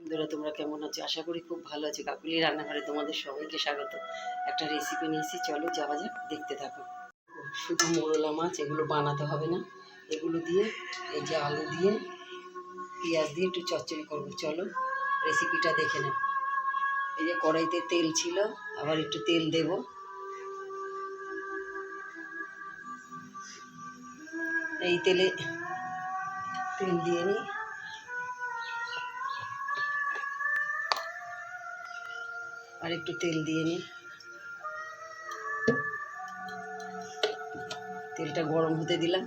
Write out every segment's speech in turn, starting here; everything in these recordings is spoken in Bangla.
বন্ধুরা, তোমরা কেমন আছো? আশা করি খুব ভালো আছো। কাকুলি রান্নাঘরে তোমাদের সবাইকে স্বাগত। একটা রেসিপি নিয়েছি, চলো যাওয়া যাক, দেখতে থাকো। শুধু মোরলা মাছ, এগুলো বানাতে হবে না। এগুলো দিয়ে, এই যে আলু দিয়ে পেঁয়াজ দিয়ে একটু চচ্চড়ি করবো। চলো রেসিপিটা দেখে নাও। এই যে কড়াইতে তেল ছিল, আবার একটু তেল দেব। এই তেলে তেল দিয়ে নিই। আর একটু তেল দিয়ে নিই। তেলটা গরম হতে দিলাম।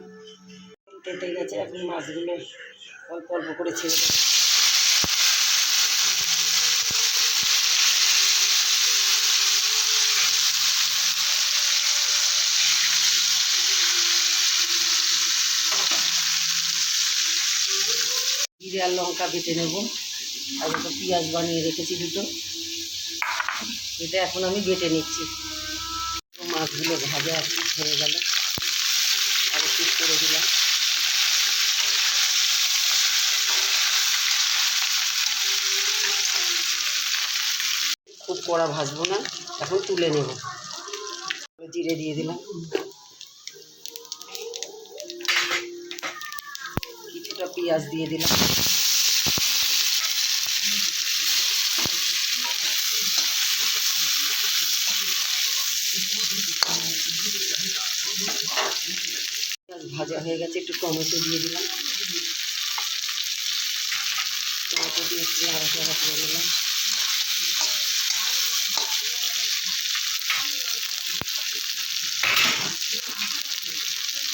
তেতে গেছে, এখন মাছগুলো অল্প অল্প করে ছেড়ে দেবো। জিরে আর লঙ্কা বেটে নেব। আর একটু পেঁয়াজ বানিয়ে রেখেছি দুটো, এটা এখন আমি বেটে নিচ্ছি। মাছগুলো ভাজা হয়ে গেল, আর একটু করে দিলাম। খুব কড়া ভাজবো না, এখন তুলে নেব। জিরে দিয়ে দিলাম, কিছুটা পেঁয়াজ দিয়ে দিলাম। পেঁয়াজ ভাজা হয়ে গেছে, একটু টমেটো দিয়ে দিলাম। টমেটো দিয়ে একটু নাড়াচাড়া করে দিলাম।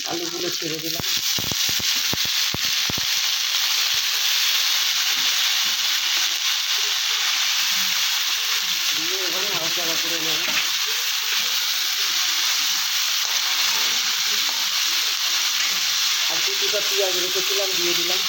আলুগুলো ছেড়ে দিলাম। দিয়ে এবারে নাড়াচাড়া করে নেব। আর কিছুটা পেঁয়াজ রেখেছিলাম, দিয়ে দিলাম।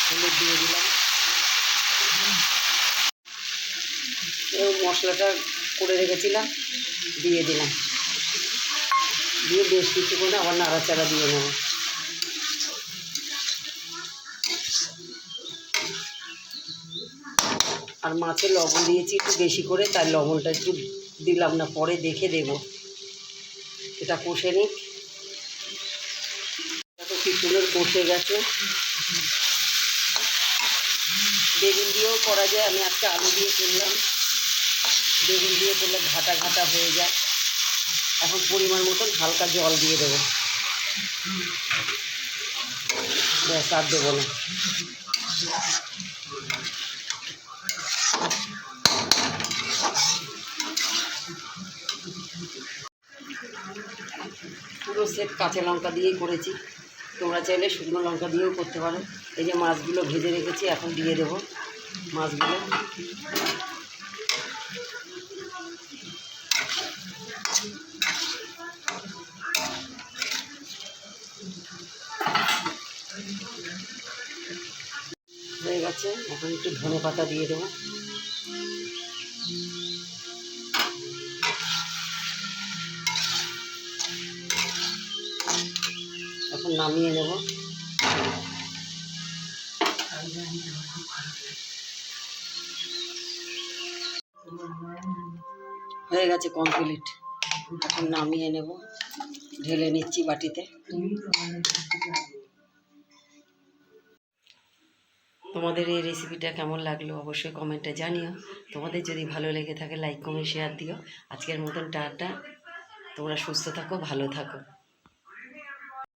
হলুদ দিয়ে দিলাম। এই মশলাটা করে রেখেছিলাম, দিয়ে দিলাম। দিয়ে বেশ কিছুক্ষণ আবার নাড়াচাড়া দিয়ে নেব। আর মাছে লবণ দিয়েছি একটু বেশি করে, তাই লবণটা একটু দিলাম না, পরে দেখে দেব। এটা কষে নিক। তো কিছুক্ষণ কষে গেছে। বেগুন দিয়েও করা যায়, আমি আজকে আলু দিয়ে করলাম। বেগুন দিয়ে করলে ঘাটা ঘাটা হয়ে যায়। এখন পরিমাণ মতন হালকা জল দিয়ে দেবো। ব্যাস, আর দেবো না। পুরো সেট কাঁচা লঙ্কা দিয়েই করেছি, তোমরা চাইলে শুকনো লঙ্কা দিয়েও করতে পারো। এই যে মাছগুলো ভেজে রেখেছি, এখন দিয়ে দেবো মাছগুলো। হয়ে গেছে, এখন একটু ধনে পাতা দিয়ে দেবো। এখন নামিয়ে নেব। হয়ে গেছে কমপ্লিট, এখন নামিয়ে নেব। ঢেলে নিচ্ছি বাটিতে। তোমাদের এই রেসিপিটা কেমন লাগলো অবশ্যই কমেন্টে জানিও। তোমাদের যদি ভালো লেগে থাকে লাইক কমেন্ট শেয়ার দিও। আজকের মতন টাটা। তোমরা সুস্থ থাকো, ভালো থাকো।